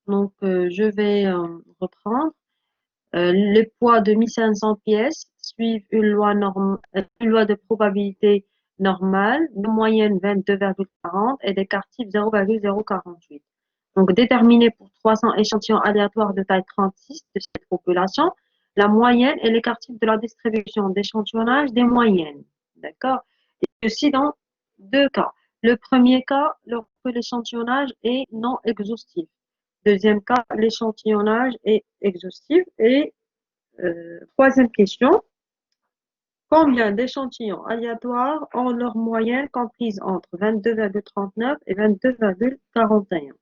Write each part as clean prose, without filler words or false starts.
Donc, je vais reprendre. Les poids de 1500 pièces suivent une loi de probabilité normale, de moyenne 22,40 et d'écart type 0,048. Donc, déterminer pour 300 échantillons aléatoires de taille 36 de cette population, la moyenne et l'écart type de la distribution d'échantillonnage des moyennes. D'accord? Et aussi dans deux cas. Le premier cas, lorsque l'échantillonnage est non exhaustif. Deuxième cas, l'échantillonnage est exhaustif. Et troisième question, combien d'échantillons aléatoires ont leur moyenne comprise entre 22,39 et 22,41?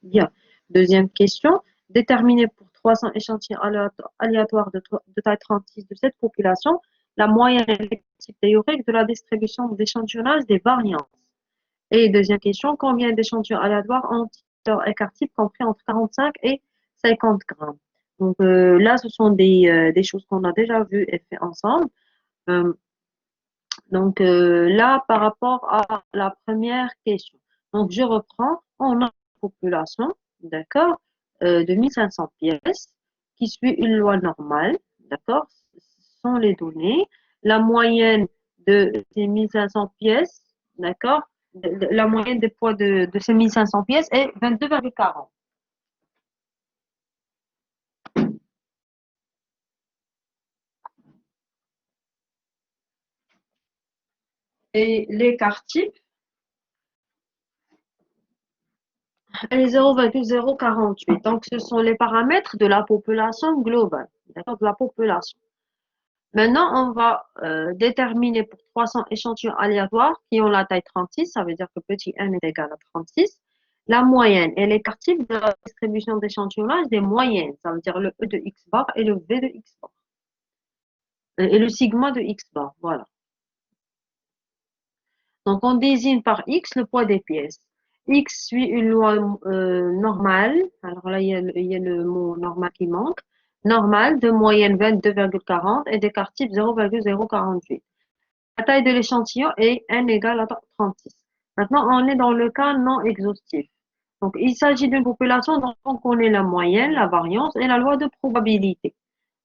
Bien. Deuxième question, déterminer pour 300 échantillons aléatoires de taille 36 de cette population la moyenne théorique de la distribution d'échantillonnage des variances. Et deuxième question, combien d'échantillons aléatoires ont leur écart type compris entre 45 et 50 grammes? Donc là, ce sont des choses qu'on a déjà vues et fait ensemble. Euh, donc là, par rapport à la première question. Donc je reprends, on a une population, d'accord, de 1500 pièces qui suit une loi normale, d'accord, ce sont les données. La moyenne de ces 1500 pièces, d'accord, la moyenne des poids de ces 1500 pièces est 22,40. Et l'écart type est 0,048. Donc, ce sont les paramètres de la population globale, d'accord, de la population. Maintenant, on va déterminer pour 300 échantillons aléatoires qui ont la taille 36, ça veut dire que petit n est égal à 36, la moyenne et l'écart type de la distribution d'échantillonnage des moyennes, ça veut dire le E de x bar et le V de x bar, et le sigma de x bar, voilà. Donc, on désigne par x le poids des pièces. X suit une loi normale, alors là, il y a le mot normal qui manque, normale de moyenne 22,40 et d'écart type 0,048. La taille de l'échantillon est n égale à 36. Maintenant, on est dans le cas non exhaustif. Donc, il s'agit d'une population dont on connaît la moyenne, la variance et la loi de probabilité.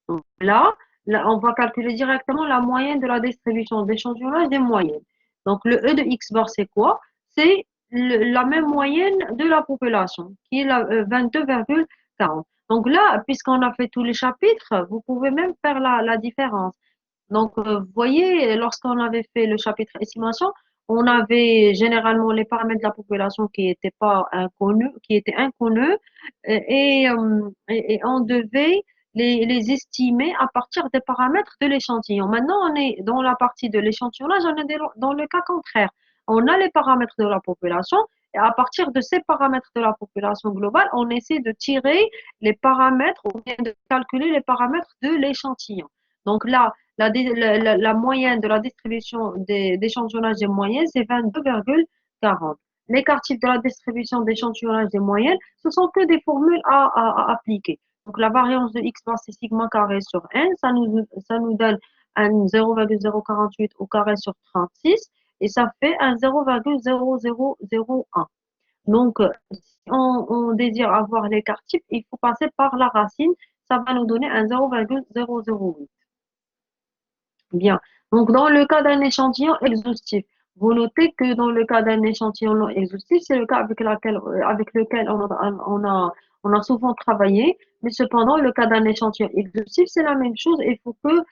Donc, là, on va calculer directement la moyenne de la distribution d'échantillonnage des moyennes. Donc, le E de x bar, c'est quoi? C'est la même moyenne de la population, qui est la 22,40. Donc là, puisqu'on a fait tous les chapitres, vous pouvez même faire la différence. Donc, vous voyez, lorsqu'on avait fait le chapitre estimation, on avait généralement les paramètres de la population qui étaient pas inconnus, qui étaient inconnus, et on devait les estimer à partir des paramètres de l'échantillon. Maintenant, on est dans la partie de l'échantillonnage, on est dans le cas contraire. On a les paramètres de la population, et à partir de ces paramètres de la population globale, on essaie de tirer les paramètres ou bien de calculer les paramètres de l'échantillon. Donc là, la moyenne de la distribution d'échantillonnage des moyennes, c'est 22,40. L'écart type de la distribution d'échantillonnage des moyennes, ce sont que des formules à appliquer. Donc, la variance de x bar, c'est sigma carré sur n. Ça nous donne un 0,048 au carré sur 36 et ça fait un 0,0001. Donc, si on désire avoir l'écart type, il faut passer par la racine. Ça va nous donner un 0,008. Bien. Donc, dans le cas d'un échantillon exhaustif, vous notez que dans le cas d'un échantillon non exhaustif, c'est le cas avec lequel on a souvent travaillé. Mais cependant, le cas d'un échantillon exhaustif, c'est la même chose. Il faut que,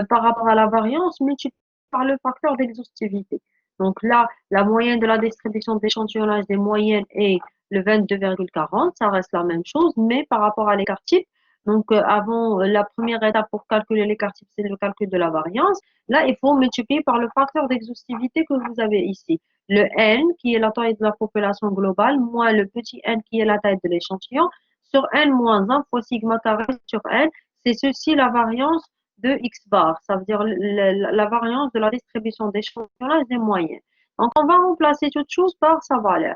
par rapport à la variance, multiplier par le facteur d'exhaustivité. Donc là, la moyenne de la distribution d'échantillonnage des moyennes est le 22,40. Ça reste la même chose, mais par rapport à l'écart type, donc, avant, la première étape pour calculer l'écart type, c'est le calcul de la variance. Là, il faut multiplier par le facteur d'exhaustivité que vous avez ici. Le n, qui est la taille de la population globale, moins le petit n, qui est la taille de l'échantillon, sur n moins 1 fois sigma carré sur n. C'est ceci la variance de x bar. Ça veut dire la variance de la distribution d'échantillonnage des moyennes. Donc, on va remplacer toute chose par sa valeur.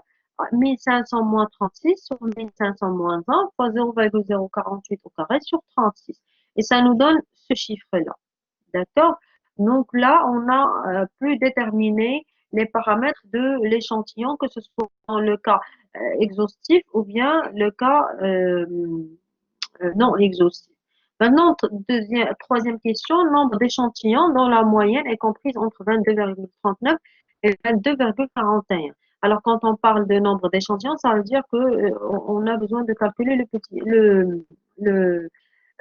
1500 moins 36 sur 1500 moins 1 fois 0,048 au carré sur 36. Et ça nous donne ce chiffre-là. D'accord? Donc là, on a pu déterminer les paramètres de l'échantillon, que ce soit dans le cas exhaustif ou bien le cas non exhaustif. Maintenant, troisième question, nombre d'échantillons dont la moyenne est comprise entre 22,39 et 22,41. Alors, quand on parle de nombre d'échantillons, ça veut dire que on a besoin de calculer le,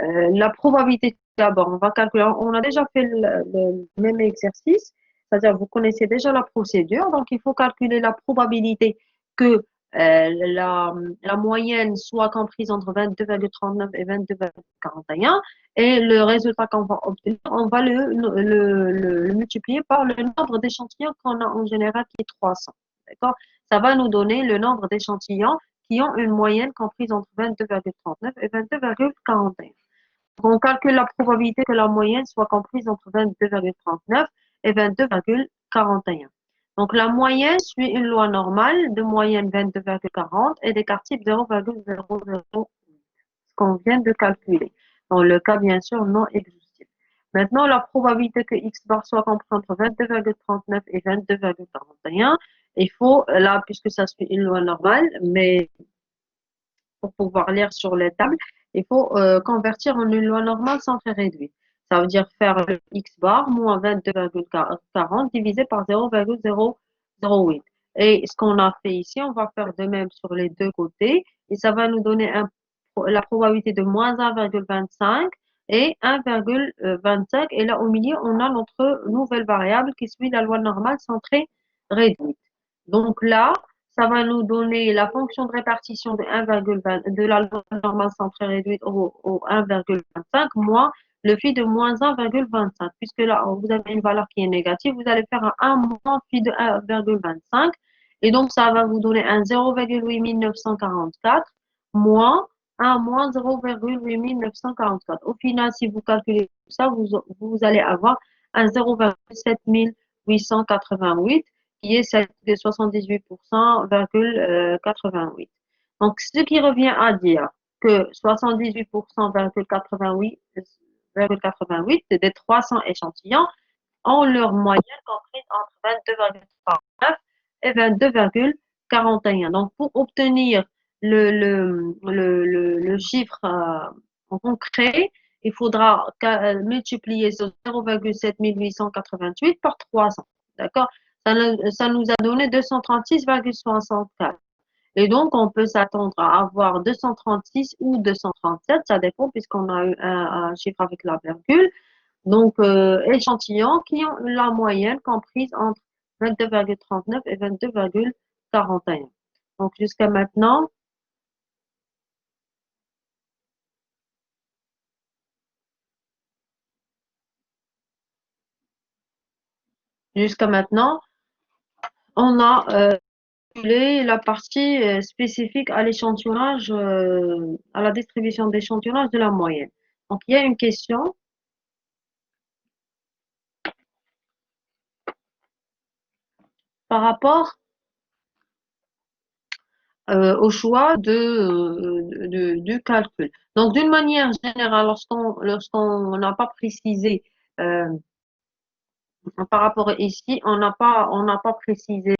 la probabilité d'abord. On va calculer. On a déjà fait le même exercice, c'est-à-dire vous connaissez déjà la procédure, donc il faut calculer la probabilité que la moyenne soit comprise entre 22,39 et 22,41 et le résultat qu'on va obtenir, on va le multiplier par le nombre d'échantillons qu'on a en général qui est 300. D'accord? Ça va nous donner le nombre d'échantillons qui ont une moyenne comprise entre 22,39 et 22,41. On calcule la probabilité que la moyenne soit comprise entre 22,39 et 22,41. Donc, la moyenne suit une loi normale de moyenne 22,40 et d'écart type 0,00, ce qu'on vient de calculer. Dans le cas, bien sûr, non exhaustif. Maintenant, la probabilité que X bar soit compris entre 22,39 et 22,41, il faut, là, puisque ça suit une loi normale, mais pour pouvoir lire sur les tables, il faut convertir en une loi normale sans faire réduire. Ça veut dire faire le x bar moins 22,40 divisé par 0,008. Et ce qu'on a fait ici, on va faire de même sur les deux côtés et ça va nous donner la probabilité de moins 1,25 et 1,25. Et là, au milieu, on a notre nouvelle variable qui suit la loi normale centrée réduite. Donc là, ça va nous donner la fonction de répartition de 1,20 de la loi normale centrée réduite au 1,25 moins le phi de moins 1,25. Puisque là, vous avez une valeur qui est négative, vous allez faire un 1 moins phi de 1,25. Et donc, ça va vous donner un 0,8944 moins 1 moins 0,8944. Au final, si vous calculez tout ça, vous allez avoir un 0,7888 qui est celle de 78,88. Donc, ce qui revient à dire que 78,88 des 300 échantillons ont leur moyenne comprise entre 22,39 et 22,41. Donc, pour obtenir le chiffre en concret, il faudra multiplier ce 0,7888 par 300. D'accord? Ça nous a donné 236,64. Et donc, on peut s'attendre à avoir 236 ou 237, ça dépend puisqu'on a eu un chiffre avec la virgule. Donc, échantillons qui ont la moyenne comprise entre 22,39 et 22,41. Donc, jusqu'à maintenant, on a la partie spécifique à l'échantillonnage, à la distribution d'échantillonnage de la moyenne. Donc, il y a une question par rapport au choix du calcul. Donc, d'une manière générale, lorsqu'on n'a pas précisé par rapport ici, on n'a pas précisé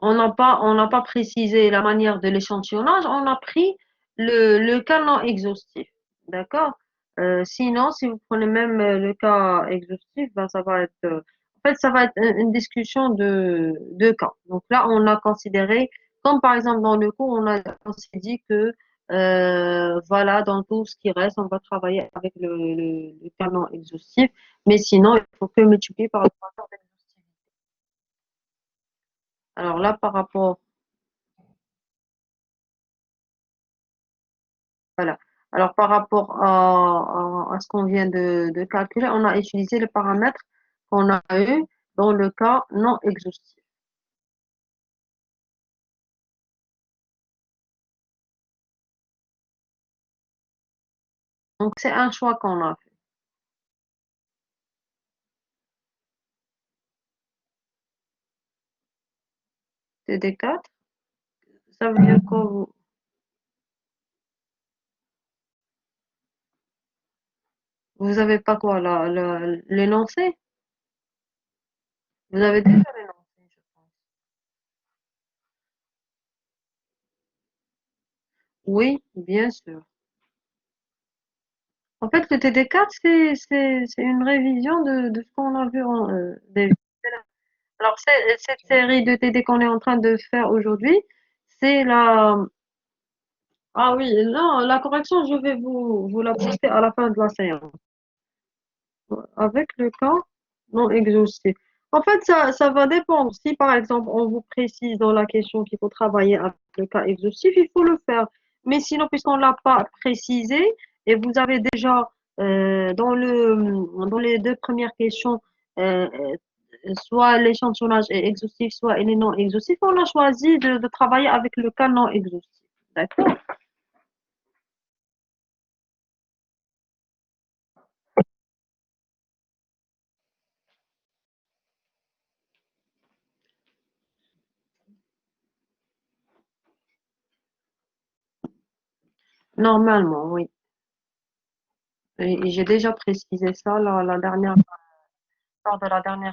on n'a pas précisé la manière de l'échantillonnage, on a pris le cas non exhaustif. D'accord? Sinon, si vous prenez même le cas exhaustif, ben, ça va être, en fait, ça va être une discussion de cas. Donc là, on a considéré, comme par exemple dans le cours, on s'est dit que, voilà, dans tout ce qui reste, on va travailler avec le cas non exhaustif. Mais sinon, il faut que multiplier par le facteur d'exhaustivité. Alors là, par rapport Voilà. Alors, par rapport à ce qu'on vient de calculer, on a utilisé les paramètres qu'on a eu dans le cas non exhaustif. Donc, c'est un choix qu'on a fait. C'est des 4. Ça veut dire que Vous avez pas quoi, l'énoncé? Vous avez déjà l'énoncé, je pense. Oui, bien sûr. En fait, le TD4, c'est une révision de ce qu'on a vu déjà. Alors, cette série de TD qu'on est en train de faire aujourd'hui, c'est la... Ah oui, non, la correction, je vais vous la poster à la fin de la séance. Avec le cas non exhaustif. En fait, ça va dépendre. Si, par exemple, on vous précise dans la question qu'il faut travailler avec le cas exhaustif, il faut le faire. Mais sinon, puisqu'on ne l'a pas précisé, et vous avez déjà dans les deux premières questions, soit l'échantillonnage est exhaustif, soit il est non exhaustif, on a choisi de travailler avec le cas non exhaustif. D'accord? Normalement, oui. Et j'ai déjà précisé ça lors de la dernière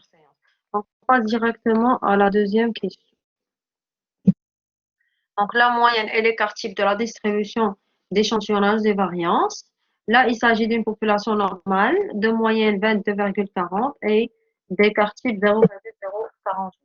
séance. Donc, on passe directement à la deuxième question. Donc, la moyenne et l'écart type de la distribution d'échantillonnage des variances. Là, il s'agit d'une population normale de moyenne 22,40 et d'écart type 0,048.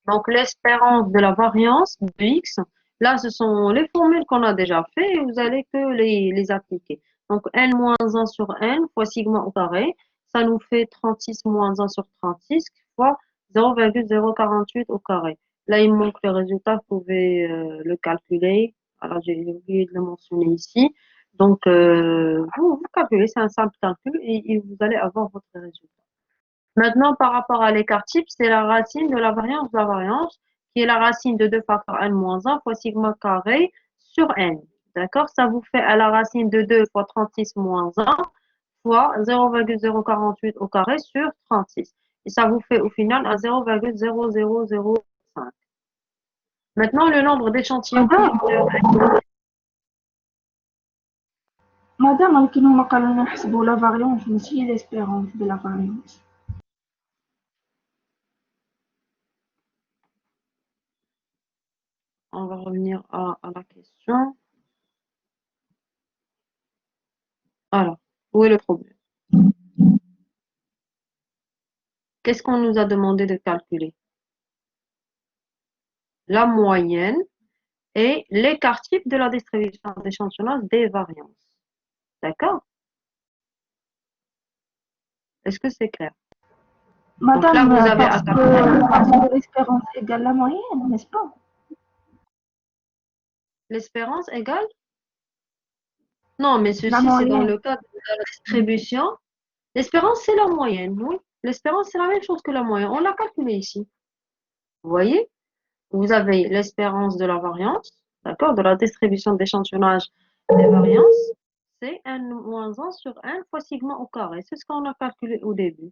Donc, l'espérance de la variance de x, là, ce sont les formules qu'on a déjà fait et vous allez que les appliquer. Donc, n moins 1 sur n fois sigma au carré, ça nous fait 36 moins 1 sur 36 fois 0,048 au carré. Là, il me manque le résultat, vous pouvez le calculer. Alors, j'ai oublié de le mentionner ici. Donc, vous calculez, c'est un simple calcul et vous allez avoir votre résultat. Maintenant, par rapport à l'écart type, c'est la racine de la variance, qui est la racine de 2 facteurs n moins 1 fois sigma carré sur n. D'accord? Ça vous fait à la racine de 2 fois 36 moins 1 fois 0,048 au carré sur 36. Et ça vous fait au final à 0,0005. Maintenant, le nombre d'échantillons qui مدام مدام يمكن هما قالوا لنا نحسبوا لا فاريونس ماشي ليسبيرونس دو لا فاريونس. on va revenir à la question. Alors, où est le problème? Qu'est-ce qu'on nous a demandé de calculer? La moyenne et l'écart type de la distribution d'échantillonnage des variances. D'accord? Est-ce que c'est clair? Donc là, Madame, vous avez à calculer parce que l'espérance égale la moyenne, n'est-ce pas? l'espérance égale. Non, mais La ceci, c'est dans moyenne. le cas de la distribution. L'espérance, c'est la moyenne, oui. L'espérance, c'est la même chose que la moyenne. On l'a calculé ici. Vous voyez? Vous avez l'espérance de la variance, d'accord, de la distribution d'échantillonnage des variances. C'est n-1 sur n fois sigma au carré. C'est ce qu'on a calculé au début.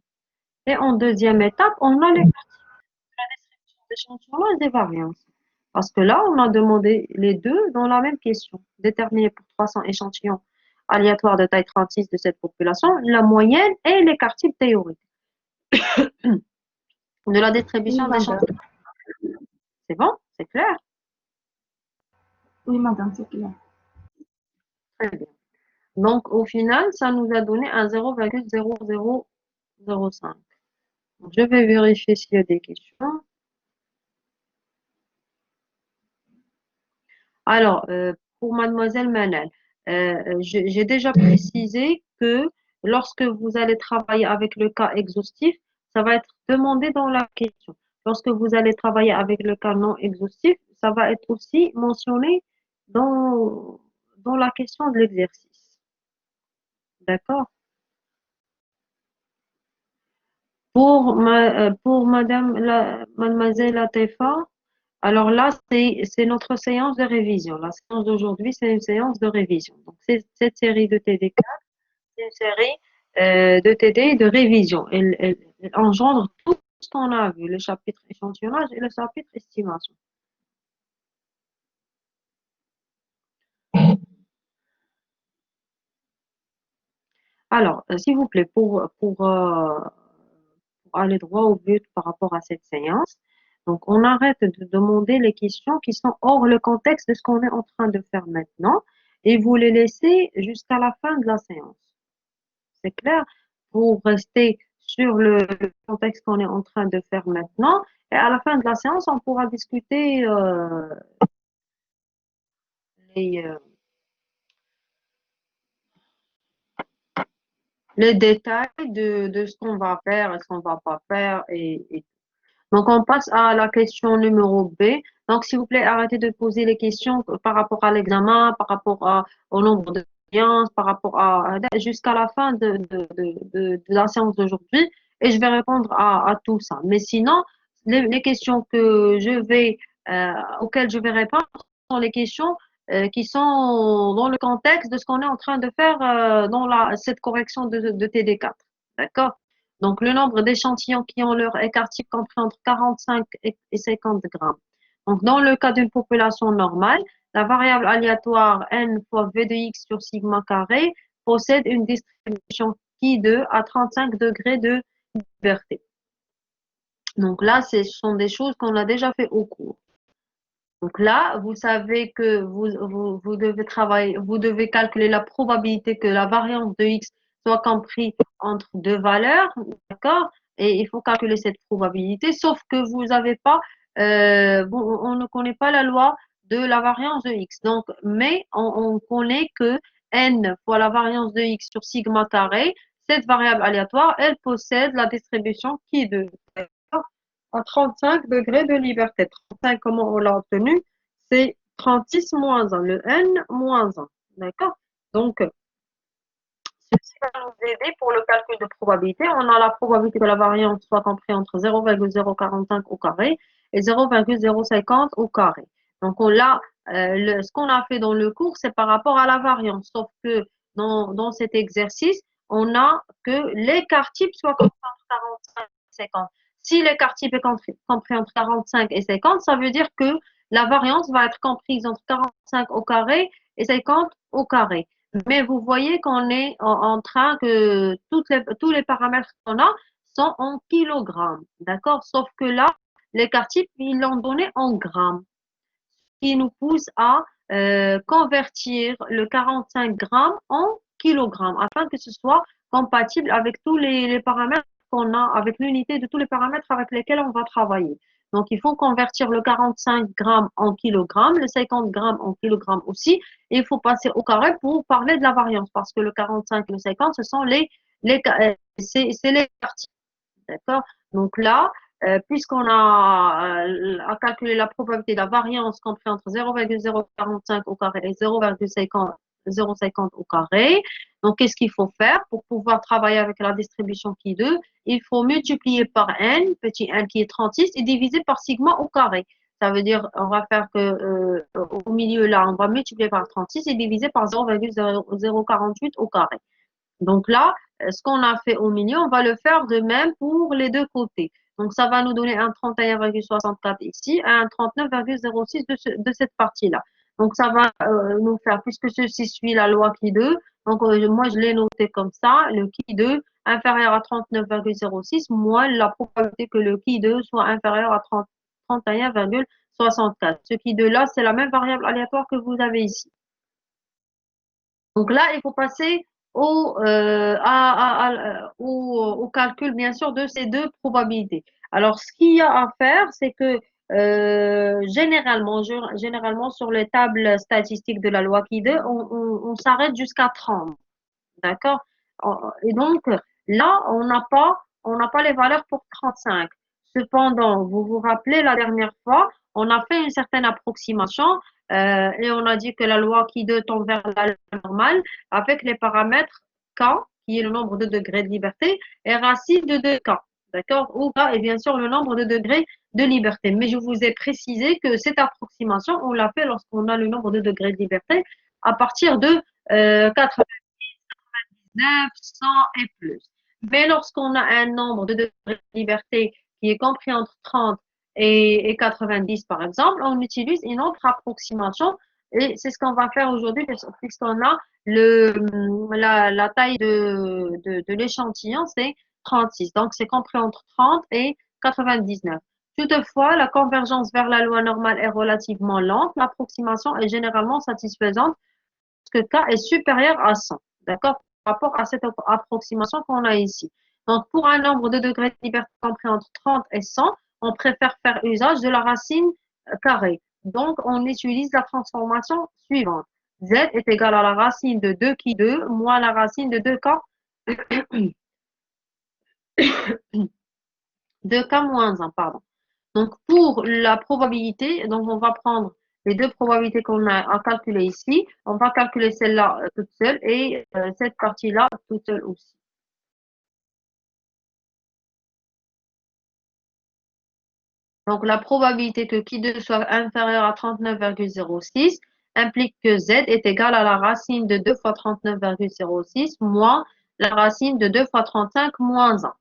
Et en deuxième étape, on a les description d'échantillonnage des variances. Parce que là, on a demandé les deux dans la même question. Déterminer pour 300 échantillons aléatoires de taille 36 de cette population la moyenne et l'écart type théorique de la Oui, distribution madame. d'échantillons. C'est bon? C'est clair? Oui, madame, c'est clair. Très bien. Donc, au final, ça nous a donné un 0,0005. Je vais vérifier s'il y a des questions. Alors, pour mademoiselle Manel, j'ai déjà précisé que lorsque vous allez travailler avec le cas exhaustif, ça va être demandé dans la question. Lorsque vous allez travailler avec le cas non exhaustif, ça va être aussi mentionné dans la question de l'exercice. D'accord? Pour mademoiselle Latefa, alors là, c'est notre séance de révision. La séance d'aujourd'hui, c'est une séance de révision. Donc, cette série de TD4, c'est une série de TD de révision. Elle engendre tout ce qu'on a vu, le chapitre échantillonnage et le chapitre estimation. Alors, s'il vous plaît, pour aller droit au but par rapport à cette séance, donc on arrête de demander les questions qui sont hors le contexte de ce qu'on est en train de faire maintenant et vous les laissez jusqu'à la fin de la séance. C'est clair? Pour rester sur le contexte qu'on est en train de faire maintenant et à la fin de la séance, on pourra discuter les, euh, les détails de ce qu'on va faire et ce qu'on va pas faire et donc, on passe à la question numéro B. Donc, s'il vous plaît, arrêtez de poser les questions par rapport à l'examen, par rapport au nombre de séances, par rapport jusqu'à la fin de la séance d'aujourd'hui. Et je vais répondre à tout ça. Mais sinon, les questions auxquelles je vais répondre sont les questions qui sont dans le contexte de ce qu'on est en train de faire dans cette correction de TD4. D'accord? Donc, le nombre d'échantillons qui ont leur écart type compris entre 45 et 50 grammes. Donc, dans le cas d'une population normale, la variable aléatoire n fois v de x sur sigma carré possède une distribution qui de à 35 degrés de liberté. Donc là, ce sont des choses qu'on a déjà fait au cours. Donc là, vous savez que vous devez travailler, vous devez calculer la probabilité que la variance de x soit comprise entre deux valeurs, d'accord? Et il faut calculer cette probabilité, sauf que vous n'avez pas, on ne connaît pas la loi de la variance de x. Donc, mais on connaît que n fois la variance de x sur sigma carré, cette variable aléatoire, elle possède la distribution qui de à 35 degrés de liberté. 35, comment on l'a obtenu? C'est 36 moins 1, le n moins 1. D'accord? Donc, ceci va nous aider pour le calcul de probabilité. On a la probabilité que la variance soit comprise entre 0,045 au carré et 0,050 au carré. Donc, ce qu'on a fait dans le cours, c'est par rapport à la variance. Sauf que dans cet exercice, on a que l'écart type soit compris entre 45 et 50. Si l'écart type est compris entre 45 et 50, ça veut dire que la variance va être comprise entre 45 au carré et 50 au carré. Mais vous voyez qu'on est en train que tous les paramètres qu'on a sont en kilogrammes, d'accord? Sauf que là, l'écart type, ils l'ont donné en grammes, ce qui nous pousse à convertir le 45 grammes en kilogrammes afin que ce soit compatible avec tous les paramètres qu'on a, avec l'unité de tous les paramètres avec lesquels on va travailler. Donc, il faut convertir le 45 grammes en kilogrammes, le 50 grammes en kilogrammes aussi, et il faut passer au carré pour parler de la variance, parce que le 45 et le 50, ce sont c'est les parties. D'accord? Donc là, puisqu'on a calculé la probabilité de la variance comprise entre 0,045 au carré et 0,050 au carré, donc qu'est-ce qu'il faut faire pour pouvoir travailler avec la distribution qui est 2? Il faut multiplier par n, petit n qui est 36, et diviser par sigma au carré. Ça veut dire, on va faire que au milieu là, on va multiplier par 36 et diviser par 0,048 au carré. Donc là, ce qu'on a fait au milieu, on va le faire de même pour les deux côtés. Donc ça va nous donner un 31,64 ici, un 39,06 de cette partie-là. Donc ça va nous faire, puisque ceci suit la loi qui 2, donc moi je l'ai noté comme ça, le qui 2 inférieur à 39,06 moins la probabilité que le qui 2 soit inférieur à 31,64. Ce qui 2 là, c'est la même variable aléatoire que vous avez ici. Donc là, il faut passer au calcul, bien sûr, de ces deux probabilités. Alors, ce qu'il y a à faire, c'est que généralement, sur les tables statistiques de la loi KI2, on s'arrête jusqu'à 30. D'accord? Et donc, là, on n'a pas les valeurs pour 35. Cependant, vous vous rappelez, la dernière fois, on a fait une certaine approximation et on a dit que la loi qui tend vers la loi normale avec les paramètres K, qui est le nombre de degrés de liberté, et racine de 2K. D'accord? Ou K est bien sûr le nombre de degrés de liberté. Mais je vous ai précisé que cette approximation, on l'a fait lorsqu'on a le nombre de degrés de liberté à partir de 80. 900 et plus. Mais lorsqu'on a un nombre de degrés de liberté qui est compris entre 30 et 90, par exemple, on utilise une autre approximation Et c'est ce qu'on va faire aujourd'hui puisqu'on a la taille de l'échantillon, c'est 36. Donc, c'est compris entre 30 et 99. Toutefois, la convergence vers la loi normale est relativement lente. L'approximation est généralement satisfaisante que K est supérieur à 100. D'accord? Par rapport à cette approximation qu'on a ici. Donc, pour un nombre de degrés de liberté compris entre 30 et 100, on préfère faire usage de la racine carrée. Donc, on utilise la transformation suivante. Z est égal à la racine de 2 qui 2 moins la racine de 2K, 2K moins 1, pardon. Donc, pour la probabilité, donc on va prendre les deux probabilités qu'on a à calculer ici. On va calculer celle-là toute seule et cette partie-là toute seule aussi. Donc, la probabilité que Q2 soit inférieur à 39,06 implique que Z est égal à la racine de 2 fois 39,06 moins la racine de 2 fois 35 moins 1.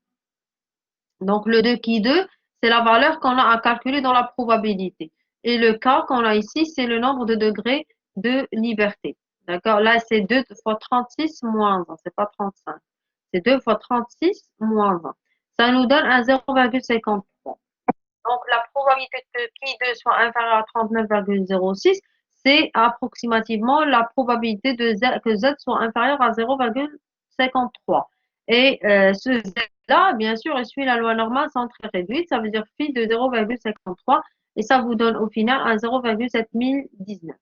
Donc, le 2 qui 2, c'est la valeur qu'on a à calculer dans la probabilité. Et le K qu'on a ici, c'est le nombre de degrés de liberté. D'accord? Là, c'est 2 fois 36 moins 1. C'est pas 35. C'est 2 fois 36 moins 1. Ça nous donne un 0,53. Donc, la probabilité que Q2 soit inférieur à 39,06, c'est approximativement la probabilité que Z soit inférieur à 0,53. Et ce Z-là, bien sûr, il suit la loi normale sans très réduite, ça veut dire phi de 0,53, et ça vous donne au final un 0,7019.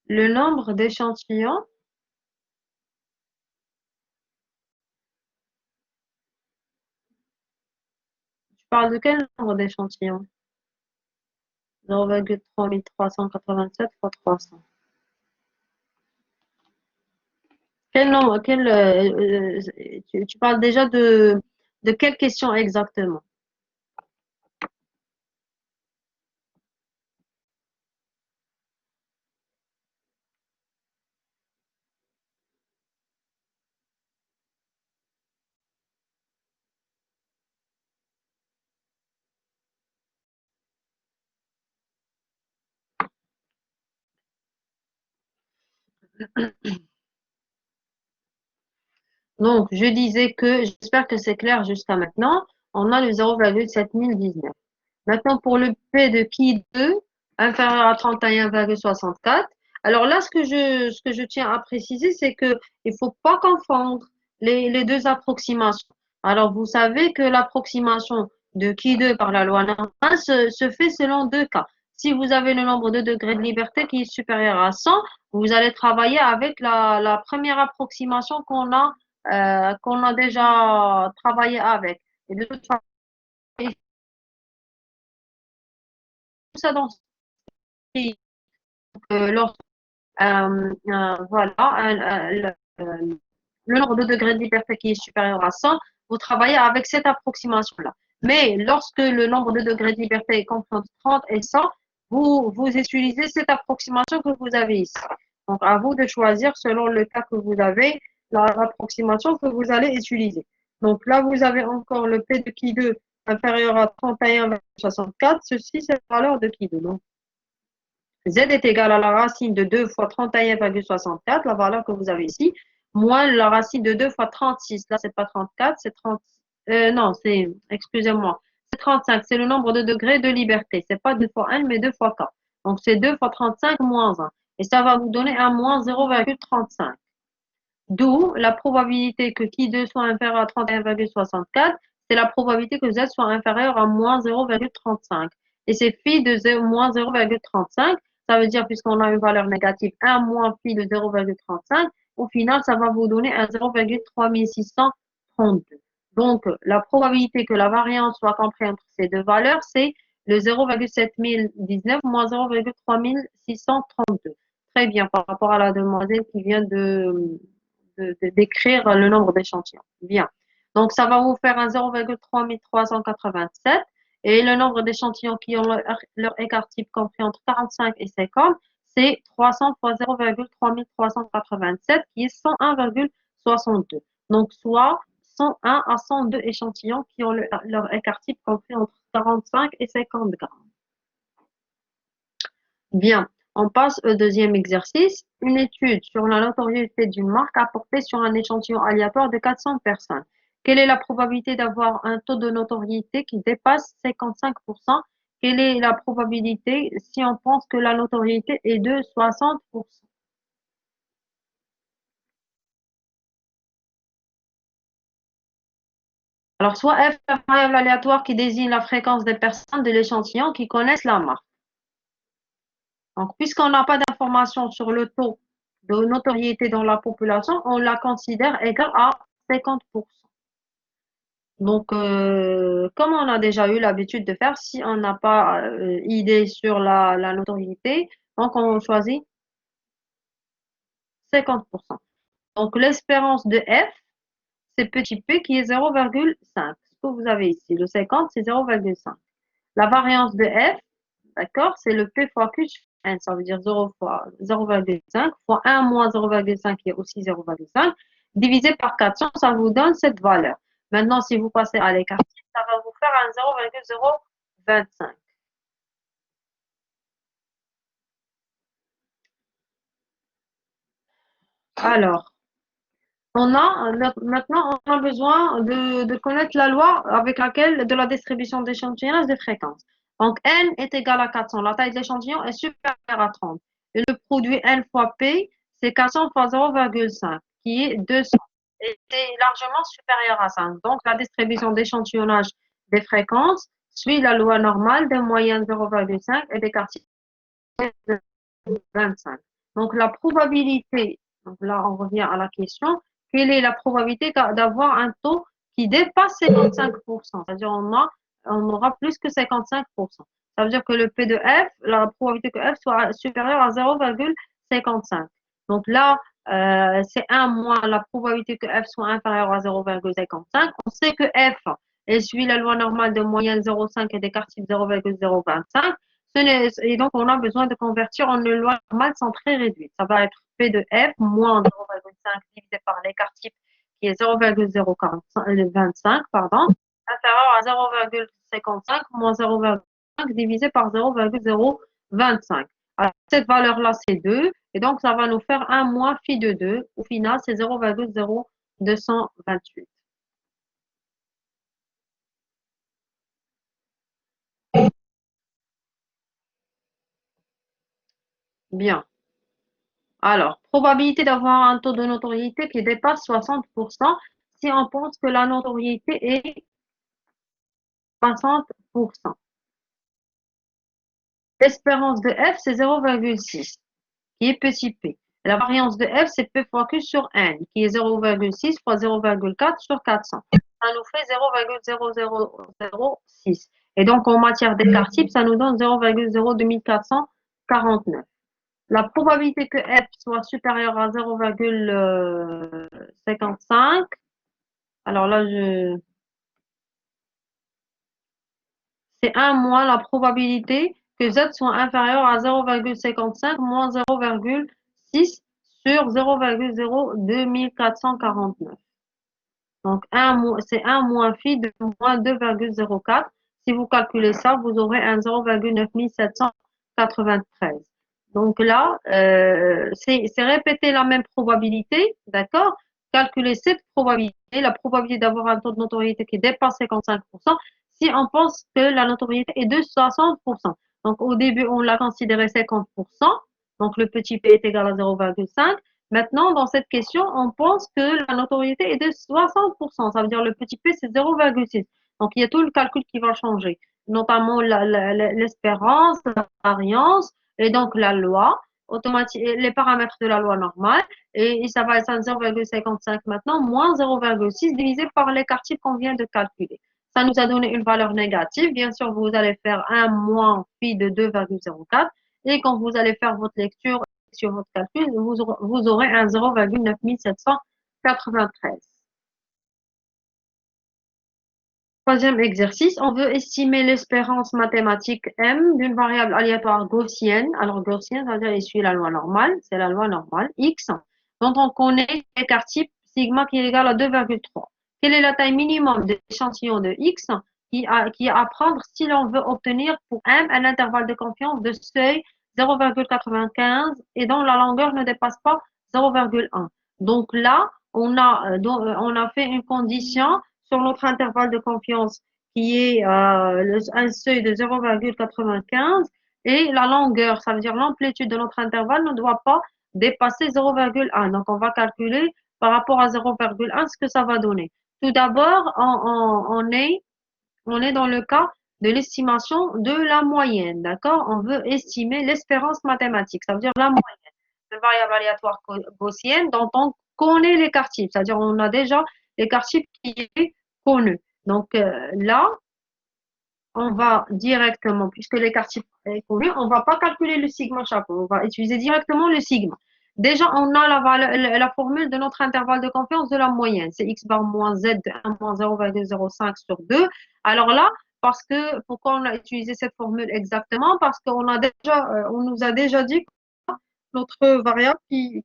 Le nombre d'échantillons, tu parles de quel nombre d'échantillons? 0,3387 fois 300. Quel nombre, tu parles déjà de quelle question exactement? Donc, je disais que, j'espère que c'est clair jusqu'à maintenant, on a le 0,7019. Maintenant, pour le P de qui 2 inférieur à 31,64. Alors là, ce que je tiens à préciser, c'est que il faut pas confondre les deux approximations. Alors, vous savez que l'approximation de qui 2 par la loi normale se fait selon deux cas. Si vous avez le nombre de degrés de liberté qui est supérieur à 100, vous allez travailler avec la première approximation qu'on a déjà travaillé avec. Et de toute façon, tout ça dans lorsque voilà, le nombre de degrés de liberté qui est supérieur à 100, vous travaillez avec cette approximation-là. Mais lorsque le nombre de degrés de liberté est compris entre 30 et 100, vous utilisez cette approximation que vous avez ici. Donc, à vous de choisir selon le cas que vous avez, l'approximation que vous allez utiliser. Donc là, vous avez encore le P de qui 2 inférieur à 31,64. Ceci, c'est la valeur de qui 2. Donc, Z est égal à la racine de 2 fois 31,64, la valeur que vous avez ici, moins la racine de 2 fois 36. Là, c'est pas 34, c'est 30. Non, excusez-moi, c'est 35. C'est le nombre de degrés de liberté. C'est pas 2 fois 1, mais 2 fois 4. Donc, c'est 2 fois 35 moins 1. Et ça va vous donner un moins 0,35. D'où la probabilité que qui 2 soit inférieur à 31,64, c'est la probabilité que Z soit inférieur à moins 0,35. Et c'est phi de moins 0,35. Ça veut dire, puisqu'on a une valeur négative, 1 moins phi de 0,35, au final, ça va vous donner un 0,3632. Donc, la probabilité que la variance soit comprise entre ces deux valeurs, c'est le 0,7019 moins 0,3632. Très bien, par rapport à la demoiselle qui vient d'écrire le nombre d'échantillons. Bien. Donc, ça va vous faire un 0,3387. Et le nombre d'échantillons qui ont leur écart type compris entre 45 et 50, c'est 300 fois 0,3387 qui est 101,62. Donc, soit 101 à 102 échantillons qui ont leur écart type compris entre 45 et 50 grammes. Bien, on passe au deuxième exercice. Une étude sur la notoriété d'une marque a porté sur un échantillon aléatoire de 400 personnes. Quelle est la probabilité d'avoir un taux de notoriété qui dépasse 55%? Quelle est la probabilité si on pense que la notoriété est de 60%? Alors, soit F est la variable aléatoire qui désigne la fréquence des personnes de l'échantillon qui connaissent la marque. Donc, puisqu'on n'a pas d'informations sur le taux de notoriété dans la population, on la considère égale à 50%. Donc, comme on a déjà eu l'habitude de faire, si on n'a pas idée sur la notoriété, donc on choisit 50%. Donc, l'espérance de F, c'est petit p qui est 0,5. Ce que vous avez ici, le 50, c'est 0,5. La variance de F, d'accord, c'est le P fois Q sur N. Ça veut dire 0 fois 0,5 fois 1 moins 0,5 qui est aussi 0,5 divisé par 400, ça vous donne cette valeur. Maintenant, si vous passez à l'écart, ça va vous faire un 0,025. Alors, maintenant, on a besoin de connaître la loi avec laquelle de la distribution d'échantillonnage des fréquences. Donc, n est égal à 400. La taille de l'échantillon est supérieure à 30. Et le produit n fois p, c'est 400 fois 0,5, qui est 200. Et c'est largement supérieur à 5. Donc, la distribution d'échantillonnage des fréquences suit la loi normale des moyennes 0,5 et des quartiers 25. Donc, la probabilité, donc là, on revient à la question, quelle est la probabilité d'avoir un taux qui dépasse 55%? C'est-à-dire, on aura plus que 55%. Ça veut dire que le P de F, la probabilité que F soit supérieure à 0,55. Donc là, c'est 1 moins la probabilité que F soit inférieure à 0,55. On sait que F, elle suit la loi normale de moyenne 0,5 et d'écart type 0,025. Et donc, on a besoin de convertir en une loi normale sans très réduite. Ça va être P de F moins 0,5 divisé par l'écart type qui est 0,025, pardon, inférieur à 0,55 moins 0,5 divisé par 0,025. Alors, cette valeur-là, c'est 2. Et donc, ça va nous faire 1 moins phi de 2. Au final, c'est 0,0228. Bien. Alors, probabilité d'avoir un taux de notoriété qui dépasse 60% si on pense que la notoriété est 60%. L'espérance de F, c'est 0,6, qui est petit p. La variance de F, c'est P fois Q sur N, qui est 0,6 fois 0,4 sur 400. Ça nous fait 0,0006. Et donc, en matière d'écart type, ça nous donne 0,02449. La probabilité que F soit supérieure à 0,55, alors là, c'est 1 moins la probabilité que Z soit inférieur à 0,55 moins 0,6 sur 0,02449. Donc, c'est 1 moins phi de moins 2,04. Si vous calculez ça, vous aurez un 0,9793. Donc là, c'est répéter la même probabilité, d'accord? Calculer cette probabilité, la probabilité d'avoir un taux de notoriété qui dépasse 55%, si on pense que la notoriété est de 60%. Donc au début, on l'a considéré 50%, donc le petit p est égal à 0,5. Maintenant, dans cette question, on pense que la notoriété est de 60%. Ça veut dire le petit p, c'est 0,6. Donc, il y a tout le calcul qui va changer, notamment l'espérance, la variance, et donc la loi, les paramètres de la loi normale, et ça va être 0,55 maintenant, moins 0,6 divisé par l'écart type qu'on vient de calculer. Ça nous a donné une valeur négative. Bien sûr, vous allez faire 1 moins phi de 2,04. Et quand vous allez faire votre lecture sur votre calcul, vous aurez un 0,9793. Troisième exercice, on veut estimer l'espérance mathématique M d'une variable aléatoire gaussienne. Alors, gaussienne, ça veut dire qu'elle suit la loi normale, c'est la loi normale, X, dont on connaît l'écart type sigma qui est égal à 2,3. Quelle est la taille minimum de l'échantillon de X qui est à prendre si l'on veut obtenir pour M un intervalle de confiance de seuil 0,95 et dont la longueur ne dépasse pas 0,1. Donc là, on a fait une condition sur notre intervalle de confiance qui est un seuil de 0,95 et la longueur, ça veut dire l'amplitude de notre intervalle ne doit pas dépasser 0,1. Donc, on va calculer par rapport à 0,1 ce que ça va donner. Tout d'abord, on est dans le cas de l'estimation de la moyenne, d'accord? On veut estimer l'espérance mathématique, ça veut dire la moyenne, une variable aléatoire gaussienne dont on connaît l'écart type, c'est-à-dire on a déjà l'écart type qui est connu. Donc là, on va directement, puisque l'écart type est connu, on ne va pas calculer le sigma chapeau, on va utiliser directement le sigma. Déjà, on a la formule de notre intervalle de confiance de la moyenne. C'est x bar moins z de 1 moins 0,05 sur 2. Alors là, pourquoi on a utilisé cette formule exactement? Parce qu'on a déjà, on nous a déjà dit notre variable qui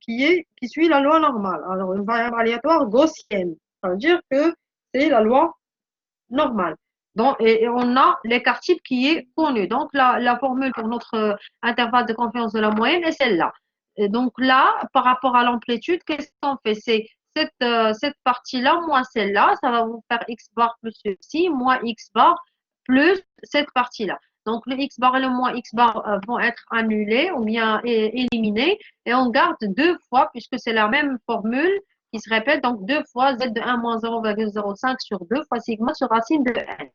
suit la loi normale. Alors, une variable aléatoire gaussienne. Ça veut dire que c'est la loi normale. Donc, et on a l'écart type qui est connu. Donc, la formule pour notre intervalle de confiance de la moyenne est celle-là. Et donc là, par rapport à l'amplitude, qu'est-ce qu'on fait? C'est cette partie-là moins celle-là. Ça va vous faire x bar plus ceci, moins x bar plus cette partie-là. Donc, le x bar et le moins x bar vont être annulés ou bien éliminés. Et on garde deux fois, puisque c'est la même formule qui se répète, donc deux fois z de 1 moins 0,05 sur 2 fois sigma sur racine de n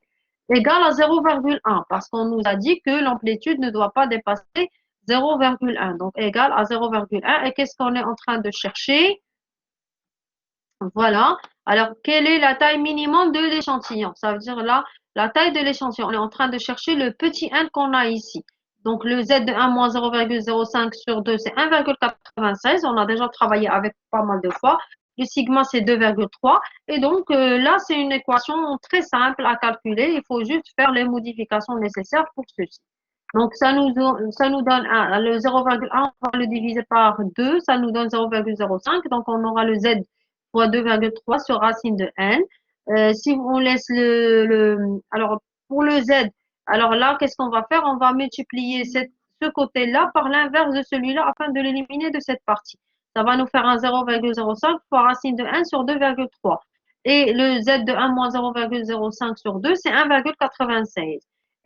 égale à 0,1 parce qu'on nous a dit que l'amplitude ne doit pas dépasser 0,1. Donc, égale à 0,1. Et qu'est-ce qu'on est en train de chercher? Voilà. Alors, quelle est la taille minimum de l'échantillon? Ça veut dire là, la taille de l'échantillon. On est en train de chercher le petit 1 qu'on a ici. Donc, le z de 1 moins 0,05 sur 2, c'est 1,96. On a déjà travaillé avec pas mal de fois. Le sigma, c'est 2,3. Et donc, là, c'est une équation très simple à calculer. Il faut juste faire les modifications nécessaires pour ceci. Donc, ça nous donne le 0,1, on va le diviser par 2, ça nous donne 0,05. Donc, on aura le z fois 2,3 sur racine de n. Si on laisse alors, pour le z, alors là, qu'est-ce qu'on va faire? On va multiplier ce côté-là par l'inverse de celui-là afin de l'éliminer de cette partie. Ça va nous faire un 0,05 fois racine de 1 sur 2,3. Et le z de 1 moins 0,05 sur 2, c'est 1,96.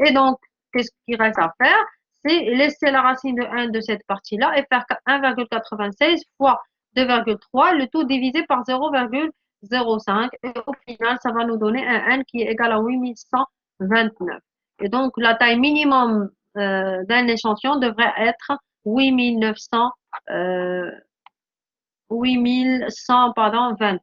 Et donc, qu'est-ce qu'il reste à faire? C'est laisser la racine de 1 de cette partie-là et faire 1,96 fois 2,3, le tout divisé par 0,05. Et au final, ça va nous donner un n qui est égal à 8129. Et donc, la taille minimum d'un échantillon devrait être 8900, 8100, pardon, 29.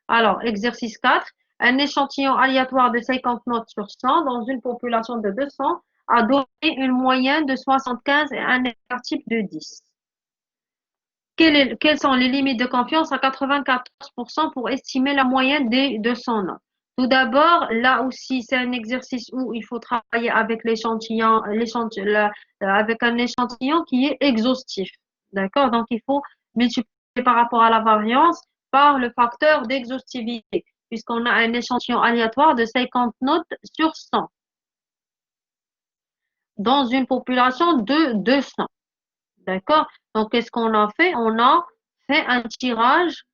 Alors, exercice 4. Un échantillon aléatoire de 50 notes sur 100 dans une population de 200 a donné une moyenne de 75 et un écart type de 10. Quelles sont les limites de confiance à 94% pour estimer la moyenne des 200 notes? Tout d'abord, là aussi, c'est un exercice où il faut travailler avec avec un échantillon qui est exhaustif. D'accord? Donc, il faut multiplier par rapport à la variance par le facteur d'exhaustivité, puisqu'on a un échantillon aléatoire de 50 notes sur 100 dans une population de 200. D'accord? Donc, qu'est-ce qu'on a fait? On a fait un tirage.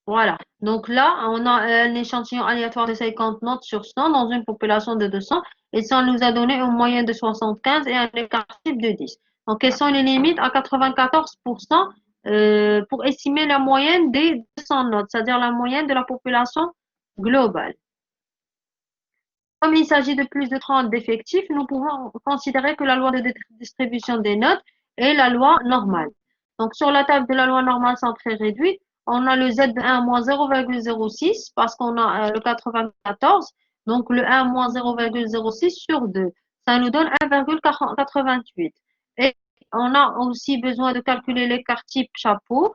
Voilà. Donc là, on a un échantillon aléatoire de 50 notes sur 100 dans une population de 200 et ça nous a donné une moyenne de 75 et un écart type de 10. Donc, quelles sont les limites à 94% pour estimer la moyenne des 200 notes, c'est-à-dire la moyenne de la population globale? Comme il s'agit de plus de 30 d'effectifs, nous pouvons considérer que la loi de distribution des notes est la loi normale. Donc, sur la table de la loi normale centrée réduite, on a le Z de 1 moins 0,06 parce qu'on a le 94. Donc, le 1 moins 0,06 sur 2. Ça nous donne 1,88. Et on a aussi besoin de calculer l'écart type chapeau.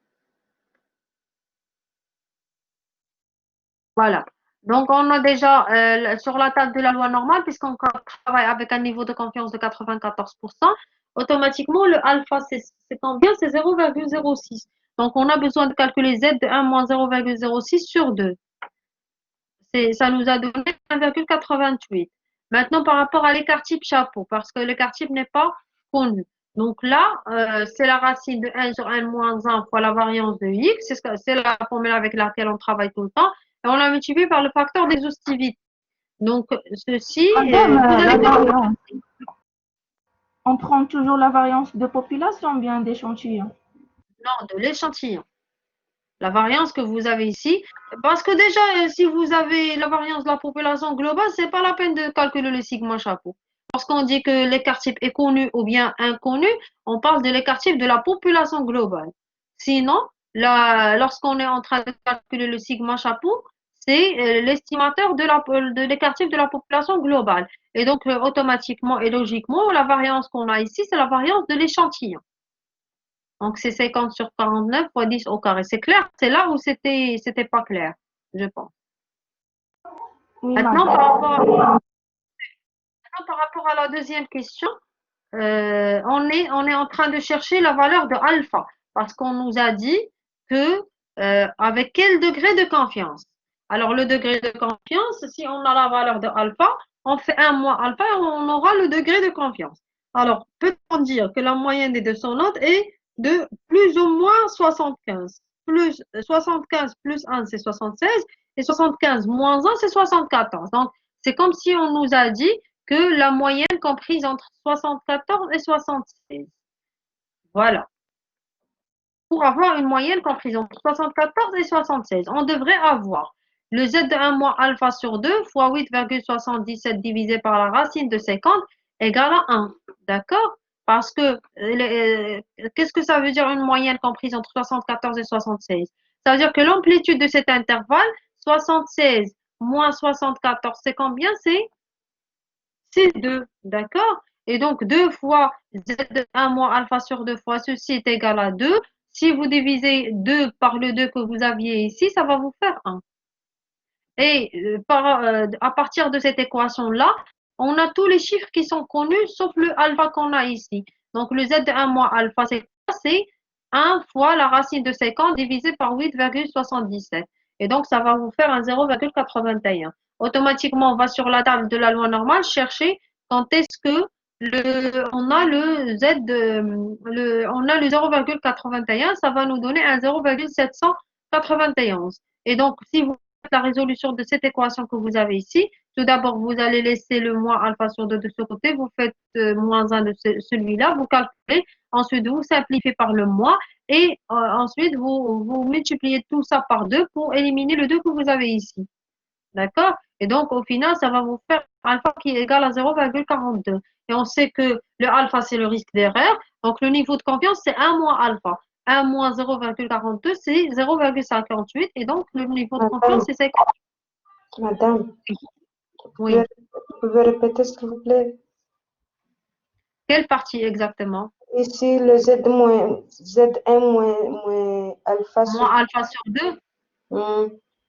Voilà. Donc, on a déjà sur la table de la loi normale, puisqu'on travaille avec un niveau de confiance de 94%, automatiquement, le alpha, c'est combien? C'est 0,06. Donc, on a besoin de calculer z de 1 moins 0,06 sur 2. Ça nous a donné 1,88. Maintenant, par rapport à l'écart type chapeau, parce que l'écart type n'est pas connu. Donc là, c'est la racine de 1 sur 1 moins 1 fois la variance de x. C'est la formule avec laquelle on travaille tout le temps. Et on l'a multiplié par le facteur d'exhaustivité. Donc, ceci, Madame, vous la allez faire variance. On prend toujours la variance de population, bien d'échantillon. non, de l'échantillon. La variance que vous avez ici, parce que déjà, si vous avez la variance de la population globale, c'est pas la peine de calculer le sigma chapeau. Lorsqu'on dit que l'écart type est connu ou bien inconnu, on parle de l'écart type de la population globale. Sinon, lorsqu'on est en train de calculer le sigma chapeau, c'est l'estimateur de l'écart type de la population globale. Et donc, automatiquement et logiquement, la variance qu'on a ici, c'est la variance de l'échantillon. Donc, c'est 50 sur 49 fois 10 au carré. C'est clair? C'est là où c'était pas clair, je pense. Oui, Maintenant, madame. par rapport à la deuxième question, on est en train de chercher la valeur de alpha parce qu'on nous a dit que avec quel degré de confiance. Alors, le degré de confiance, si on a la valeur de alpha, on fait 1 moins alpha et on aura le degré de confiance. Alors, peut-on dire que la moyenne des 200 notes est de plus ou moins 75? 75 plus 1, c'est 76 et 75 moins 1, c'est 74. Donc, c'est comme si on nous a dit que la moyenne comprise entre 74 et 76. Voilà. Pour avoir une moyenne comprise entre 74 et 76, on devrait avoir le z de 1 moins alpha sur 2 fois 8,77 divisé par la racine de 50 égale à 1. D'accord? Parce que, qu'est-ce que ça veut dire une moyenne comprise entre 74 et 76? Ça veut dire que l'amplitude de cet intervalle, 76 moins 74, c'est combien? C'est 2, d'accord? Et donc, 2 fois z de 1 moins alpha sur 2 fois ceci est égal à 2. Si vous divisez 2 par le 2 que vous aviez ici, ça va vous faire 1. Et à partir de cette équation-là, on a tous les chiffres qui sont connus, sauf le alpha qu'on a ici. Donc, le z de 1 moins alpha, c'est quoi? C'est 1 fois la racine de 50 divisé par 8,77. Et donc, ça va vous faire un 0,81. Automatiquement, on va sur la table de la loi normale chercher quand est-ce que on a le z on a le 0,81, ça va nous donner un 0,791. Et donc, si vous faites la résolution de cette équation que vous avez ici, tout d'abord, vous allez laisser le moins alpha sur 2 de ce côté, vous faites moins 1 de celui-là, vous calculez, ensuite vous simplifiez par le moins et ensuite vous multipliez tout ça par 2 pour éliminer le 2 que vous avez ici. D'accord? Et donc, au final, ça va vous faire alpha qui est égal à 0,42. Et on sait que le alpha, c'est le risque d'erreur. Donc, le niveau de confiance, c'est 1 moins alpha. 1 moins 0,42, c'est 0,58. Et donc, le niveau de confiance, Madame, c'est 50. madame, Oui. vous pouvez répéter s'il vous plaît? Quelle partie exactement? Ici, le Z1 moins alpha sur... Moins alpha sur 2.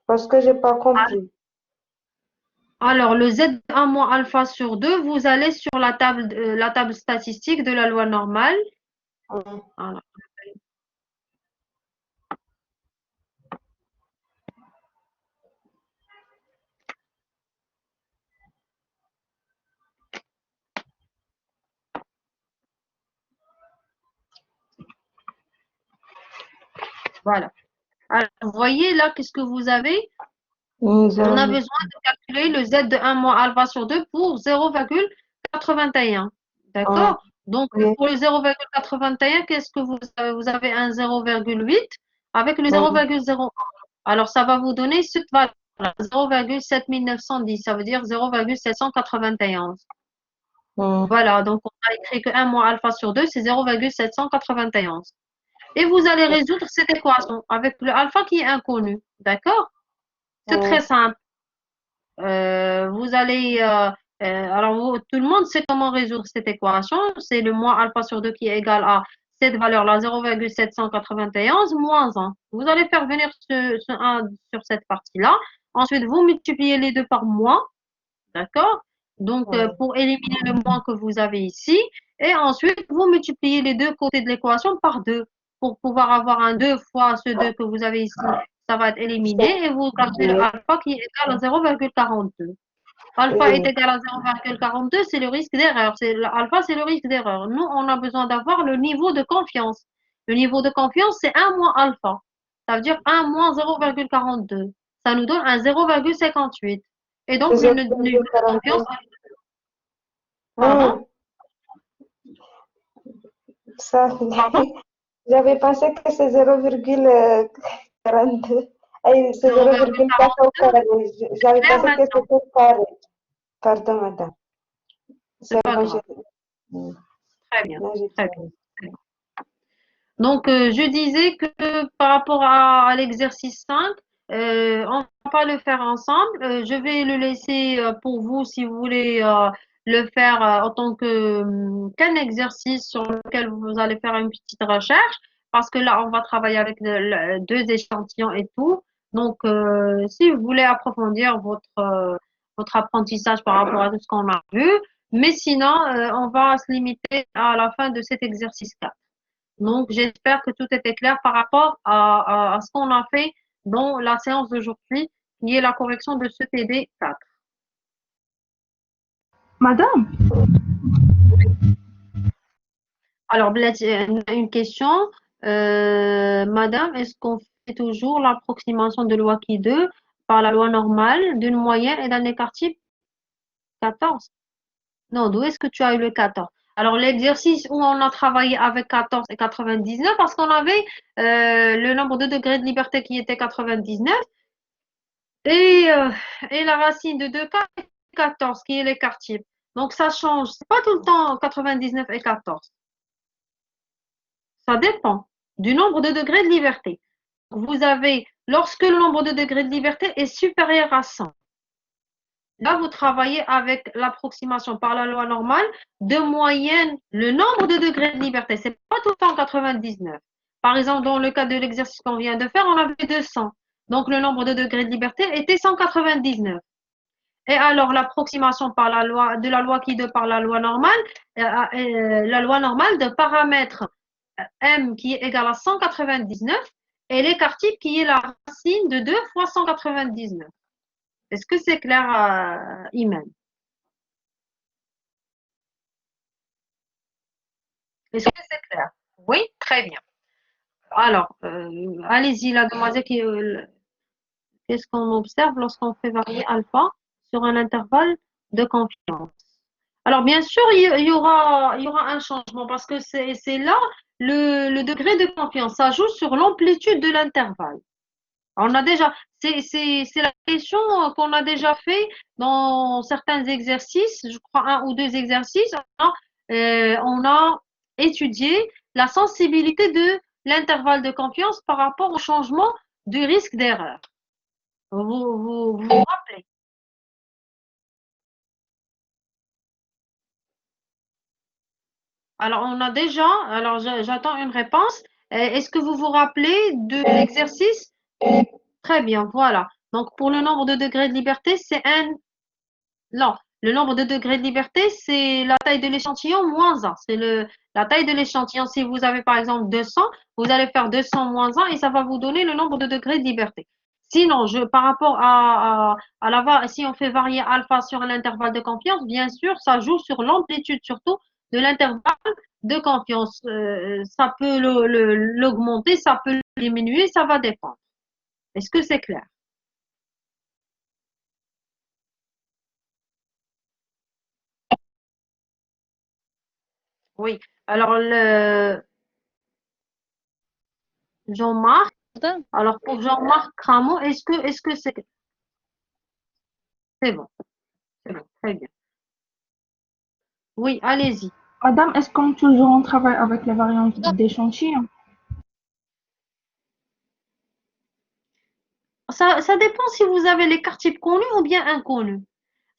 Parce que j'ai pas compris. Alors, le Z1 moins alpha sur 2, vous allez sur la table statistique de la loi normale. Voilà. Voilà. Alors, vous voyez là, qu'est-ce que vous avez? Nous On a allons... besoin de calculer le Z de 1 moins alpha sur 2 pour 0,81. Ah, D'accord? Donc, oui, pour le 0,81, qu'est-ce que vous avez? Vous avez un 0,8 avec le oui. 0,01. Alors, ça va vous donner cette valeur, 0,7910. Ça veut dire 0,791. Voilà, donc on a écrit que 1 moins alpha sur 2, c'est 0,791. Et vous allez résoudre cette équation avec le alpha qui est inconnu. D'accord? C'est très simple. Vous allez, alors tout le monde sait comment résoudre cette équation. C'est le moins alpha sur 2 qui est égal à cette valeur-là, 0,791 moins 1. Vous allez faire venir ce 1 sur cette partie-là. Ensuite, vous multipliez les deux par moins, d'accord? Donc, Ouais. pour éliminer le moins que vous avez ici. Et ensuite, vous multipliez les deux côtés de l'équation par 2 pour pouvoir avoir un 2 fois ce 2 que vous avez ici. Ça va être éliminé et vous gardez le Oui, alpha qui est égal à 0,42. Alpha est oui, égal à 0,42, c'est le risque d'erreur. Alpha, c'est le risque d'erreur. Nous, on a besoin d'avoir le niveau de confiance. Le niveau de confiance, c'est 1 moins alpha. Ça veut dire 1 moins 0,42. Ça nous donne un 0,58. Et donc, c'est le niveau de 0,42. confiance, pardon, Ça, pardon, j'avais pensé que c'est 0,42. C'est 0,4 au 0,42, carré. c'est J'avais clair pensé que maintenant. c'était carré. Pardon, madame. C'est C'est pas bon, grave. Très bien, non, j'ai très compris. bien. Donc, je disais que par rapport à l'exercice 5, on ne va pas le faire ensemble. Je vais le laisser pour vous si vous voulez le faire en tant que qu'un exercice sur lequel vous allez faire une petite recherche, parce que là, on va travailler avec deux échantillons et tout. Donc, si vous voulez approfondir votre apprentissage par rapport à tout ce qu'on a vu, mais sinon, on va se limiter à la fin de cet exercice 4. Donc, j'espère que tout était clair par rapport à ce qu'on a fait dans la séance d'aujourd'hui, qui est la correction de ce TD 4. Madame, Alors, Blaise, une question. Madame, est-ce qu'on fait toujours l'approximation de loi qui 2 par la loi normale d'une moyenne et d'un écart type 14? Non, d'où est-ce que tu as eu le 14? Alors, l'exercice où on a travaillé avec 14 et 99, parce qu'on avait le nombre de degrés de liberté qui était 99, Et, euh, et la racine de 2K est 14, qui est l'écart type. Donc, ça change. C'est pas tout le temps 99 et 14. Ça dépend du nombre de degrés de liberté. Vous avez, lorsque le nombre de degrés de liberté est supérieur à 100, là, vous travaillez avec l'approximation par la loi normale de moyenne, le nombre de degrés de liberté. C'est pas tout le temps 99. Par exemple, dans le cas de l'exercice qu'on vient de faire, on avait 200. Donc, le nombre de degrés de liberté était 199. Et alors, l'approximation par la loi, de la loi qui de par la loi normale de paramètre m qui est égal à 199 et l'écart type qui est la racine de 2 fois 199. Est-ce que c'est clair, Iman? Est-ce que c'est clair? Oui, très bien. Alors, allez-y, la demoiselle, qu'est-ce qu'on observe lorsqu'on fait varier alpha sur un intervalle de confiance? Alors, bien sûr, il y aura un changement parce que c'est là le degré de confiance. Ça joue sur l'amplitude de l'intervalle. On a déjà, c'est la question qu'on a déjà fait dans certains exercices, je crois un ou deux exercices. On a étudié la sensibilité de l'intervalle de confiance par rapport au changement du risque d'erreur. Vous rappelez? Alors, on a déjà, alors j'attends une réponse. Est-ce que vous vous rappelez de l'exercice? Très bien, voilà. Donc, pour le nombre de degrés de liberté, c'est un. Non, le nombre de degrés de liberté, c'est la taille de l'échantillon moins 1. C'est la taille de l'échantillon. Si vous avez par exemple 200, vous allez faire 200 moins 1 et ça va vous donner le nombre de degrés de liberté. Sinon, par rapport si on fait varier alpha sur l'intervalle de confiance, bien sûr, ça joue sur l'amplitude surtout de l'intervalle de confiance. Ça peut l'augmenter, ça peut le diminuer, ça va dépendre. Est-ce que c'est clair? Oui. Alors, Jean-Marc, alors pour Jean-Marc Cramon, est-ce que c'est bon, c'est bon, très bien. Oui, allez-y. madame, est-ce qu'on toujours on travaille avec les variantes d'échantillons? Ça dépend si vous avez les quartiers connus ou bien inconnus.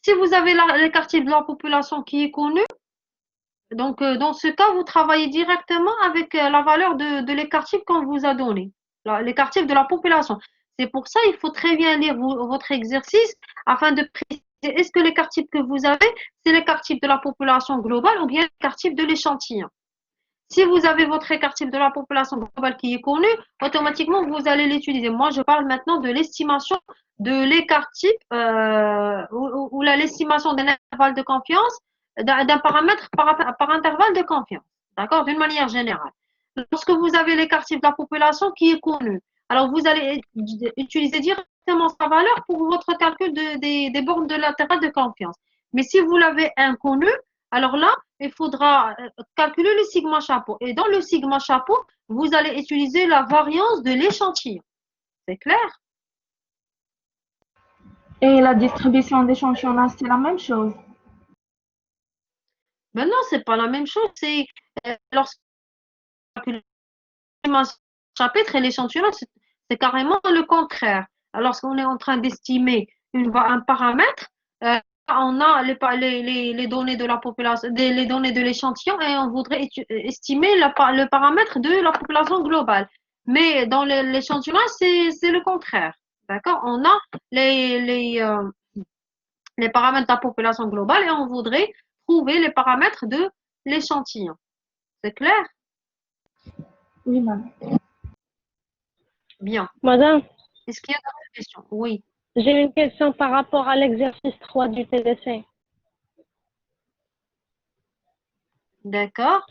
Si vous avez les quartiers de la population qui est connue, donc dans ce cas, vous travaillez directement avec la valeur de l'écart type qu'on vous a donné, l'écart type de la population. C'est pour ça il faut très bien lire votre exercice afin de préciser est-ce que l'écart type que vous avez, c'est l'écart type de la population globale ou bien l'écart type de l'échantillon. Si vous avez votre écart type de la population globale qui est connu, automatiquement, vous allez l'utiliser. Moi, je parle maintenant de l'estimation de l'écart type ou l'estimation d'un intervalle de confiance, d'un paramètre par intervalle de confiance. D'accord? D'une manière générale. Lorsque vous avez l'écart type de la population qui est connu, alors vous allez utiliser directement sa valeur pour votre calcul des bornes de l'intervalle de confiance. Mais si vous l'avez inconnu, alors là, il faudra calculer le sigma chapeau. Et dans le sigma chapeau, vous allez utiliser la variance de l'échantillon. C'est clair? Et la distribution d'échantillonnage, c'est la même chose. Mais non, c'est pas la même chose. C'est lorsque le sigma chapitre et l'échantillon, c'est carrément le contraire. Alors, lorsqu'on est en train d'estimer un paramètre, on a les données de la population, les données de l'échantillon et on voudrait estimer le paramètre de la population globale. Mais dans l'échantillonnage, c'est le contraire. D'accord? On a les paramètres de la population globale et on voudrait trouver les paramètres de l'échantillon. C'est clair? Oui, madame. Bien. Madame, Est-ce qu'il y a d'autres questions? Oui. j'ai une question par rapport à l'exercice 3 du TDC. D'accord.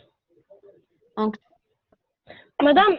Donc, Madame,